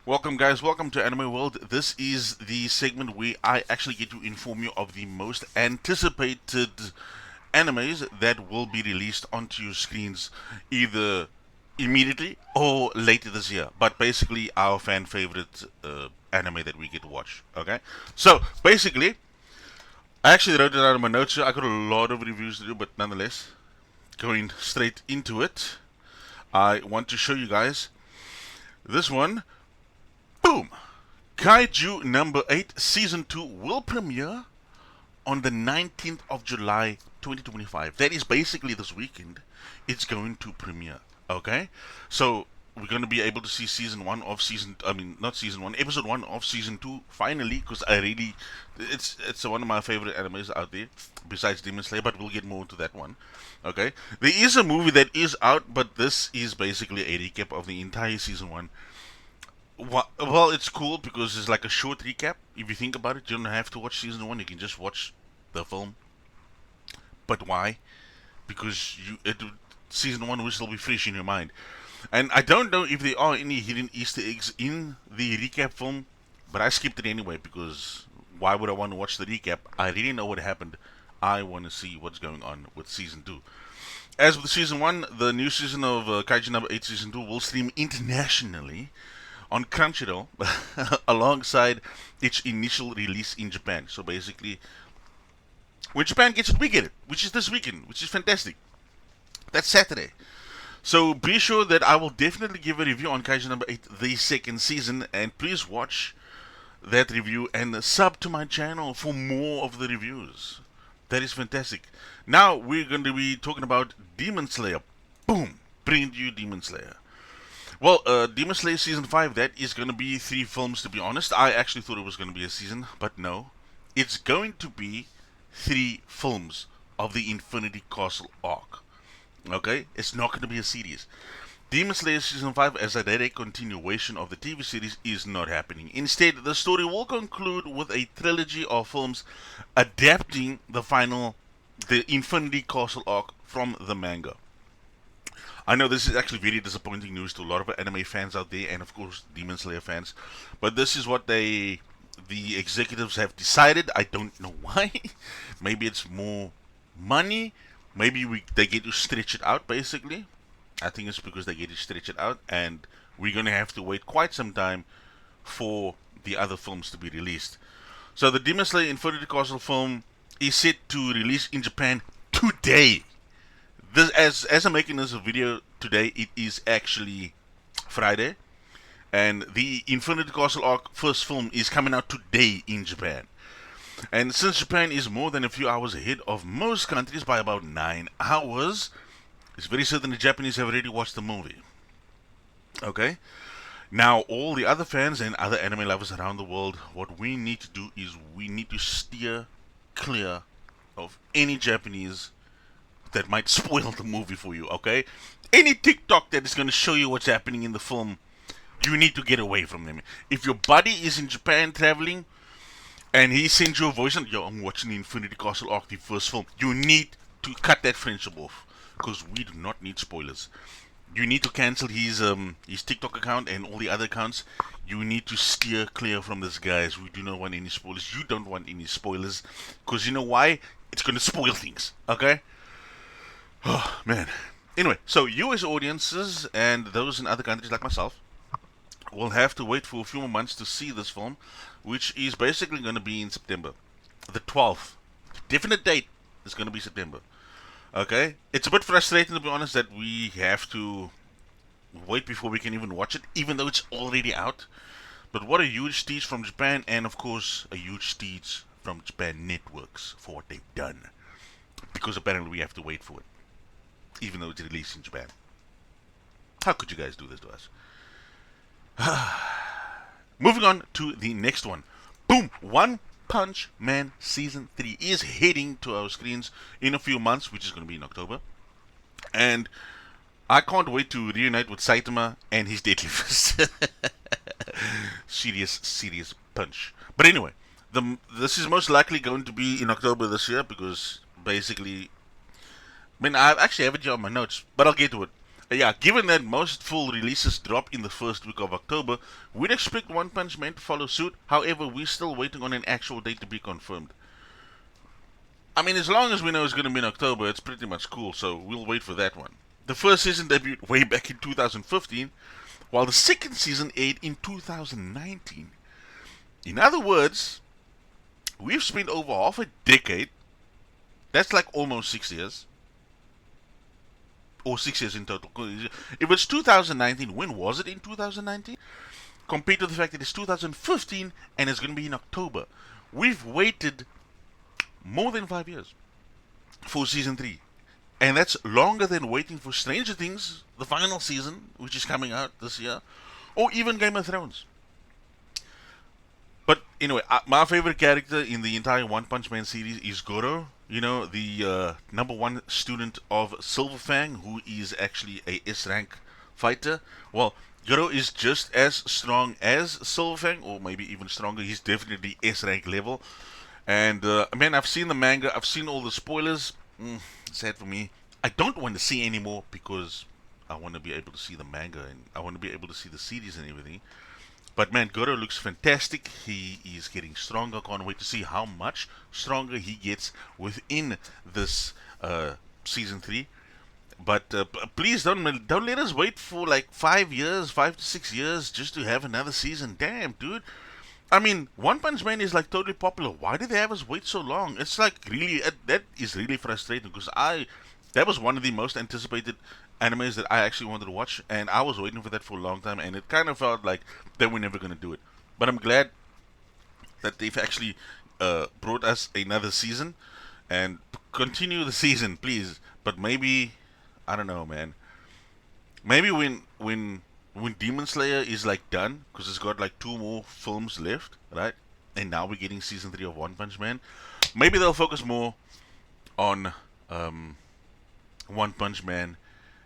Welcome, guys. Welcome to Anime World. This is the segment where I actually get to inform you of the most anticipated animes that will be released onto your screens either immediately or later this year. But basically, our fan favorite anime that we get to watch. Okay? So, basically, I actually wrote it out in my notes here. I got a lot of reviews to do, but nonetheless, going straight into it, I want to show you guys this one. Boom! Kaiju number 8 season 2 will premiere on the 19th of July 2025. That is basically this weekend. It's going to premiere. Okay? So we're going to be able to see season 1 of season I mean not season 1, episode 1 of season 2 finally, because I really it's one of my favorite animes out there besides Demon Slayer, but we'll get more into that one. Okay? There is a movie that is out, but this is basically a recap of the entire season 1. Well, it's cool because it's like a short recap. If you think about it, you don't have to watch season 1. You can just watch the film. But why? Because season 1 will still be fresh in your mind. And I don't know if there are any hidden Easter eggs in the recap film, but I skipped it anyway because why would I want to watch the recap? I already know what happened. I want to see what's going on with season 2. As with season 1, the new season of Kaiju number 8 season 2 will stream internationally on Crunchyroll alongside its initial release in Japan. So basically, when Japan gets it, we get it, which is this weekend, which is fantastic. That's Saturday. So be sure that I will definitely give a review on Kaiju number 8, the second season, and please watch that review and sub to my channel for more of the reviews. That is fantastic. Now we're going to be talking about Demon Slayer. Boom! Brand new Demon Slayer. Well, Demon Slayer Season 5, that is going to be 3 films, to be honest. I actually thought it was going to be a season, but no. It's going to be 3 films of the Infinity Castle arc. Okay? It's not going to be a series. Demon Slayer Season 5, as a direct continuation of the TV series, is not happening. Instead, the story will conclude with a trilogy of films adapting the Infinity Castle arc from the manga. I know this is actually very disappointing news to a lot of anime fans out there, and of course Demon Slayer fans. But this is what the executives have decided. I don't know why. Maybe it's more money. Maybe they get to stretch it out. Basically, I think it's because they get to stretch it out, and we're gonna have to wait quite some time for the other films to be released. So the Demon Slayer Infinity Castle film is set to release in Japan today. As I'm making this video today, it is actually Friday, and the Infinity Castle arc first film is coming out today in Japan. And since Japan is more than a few hours ahead of most countries by about 9 hours, it's very certain the Japanese have already watched the movie. Okay? Now, all the other fans and other anime lovers around the world, what we need to do is we need to steer clear of any Japanese that might spoil the movie for you, okay? Any TikTok that is going to show you what's happening in the film, you need to get away from them. If your buddy is in Japan traveling and he sends you a voice and, yo, I'm watching the Infinity Castle arc, the first film, you need to cut that friendship off because we do not need spoilers. You need to cancel his TikTok account and all the other accounts. You need to steer clear from this, guys. We do not want any spoilers. You don't want any spoilers because you know why? It's going to spoil things, okay? Oh, man. Anyway, so US audiences and those in other countries like myself will have to wait for a few more months to see this film, which is basically going to be in September. The 12th. Definite date is going to be September. Okay? It's a bit frustrating, to be honest, that we have to wait before we can even watch it, even though it's already out. But what a huge tease from Japan, and of course, a huge tease from Japan Networks for what they've done. Because apparently we have to wait for it, even though it's released in Japan. How could you guys do this to us? Moving on to the next one. Boom! One Punch Man Season 3 is heading to our screens in a few months, which is going to be in October. And I can't wait to reunite with Saitama and his deadly fist. serious punch. But anyway, this is most likely going to be in October this year because basically, I mean, I actually have it here on my notes, but I'll get to it. Yeah, given that most full releases drop in the first week of October, we'd expect One Punch Man to follow suit. However, we're still waiting on an actual date to be confirmed. I mean, as long as we know it's going to be in October, it's pretty much cool, so we'll wait for that one. The first season debuted way back in 2015, while the second season aired in 2019. In other words, we've spent over half a decade, that's like almost 6 years, or 6 years in total. If it's 2019, when was it in 2019? Compared to the fact that it's 2015 and it's going to be in October. We've waited more than 5 years for season 3. And that's longer than waiting for Stranger Things, the final season, which is coming out this year, or even Game of Thrones. But anyway, my favorite character in the entire One Punch Man series is Goro. You know, the number one student of Silver Fang, who is actually a S rank fighter. Well, Goro is just as strong as Silver Fang, or maybe even stronger. He's definitely S rank level. And man, I've seen the manga, I've seen all the spoilers. Sad for me. I don't want to see anymore because I want to be able to see the manga and I want to be able to see the series and everything. But man, Goro looks fantastic. He is getting stronger. Can't wait to see how much stronger he gets within this season 3. But please don't let us wait for like 5 years, 5 to 6 years, just to have another season. Damn, dude. I mean, One Punch Man is like totally popular. Why did they have us wait so long? It's like really that is really frustrating because that was one of the most anticipated animes that I actually wanted to watch, and I was waiting for that for a long time, and it kind of felt like they were never gonna do it. But I'm glad that they've actually brought us another season, and continue the season, please. But maybe I don't know, man. Maybe when Demon Slayer is like done, because it's got like 2 more films left, right? And now we're getting season 3 of One Punch Man. Maybe they'll focus more on One Punch Man.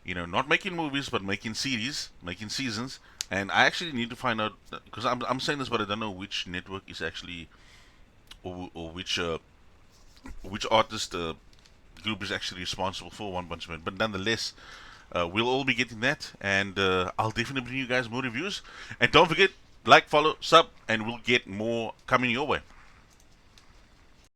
You know, not making movies, but making series, making seasons. And I actually need to find out because I'm saying this, but I don't know which network is actually or which artist group is actually responsible for One Punch Man. But nonetheless, we'll all be getting that, and I'll definitely bring you guys more reviews. And don't forget, like, follow, sub, and we'll get more coming your way.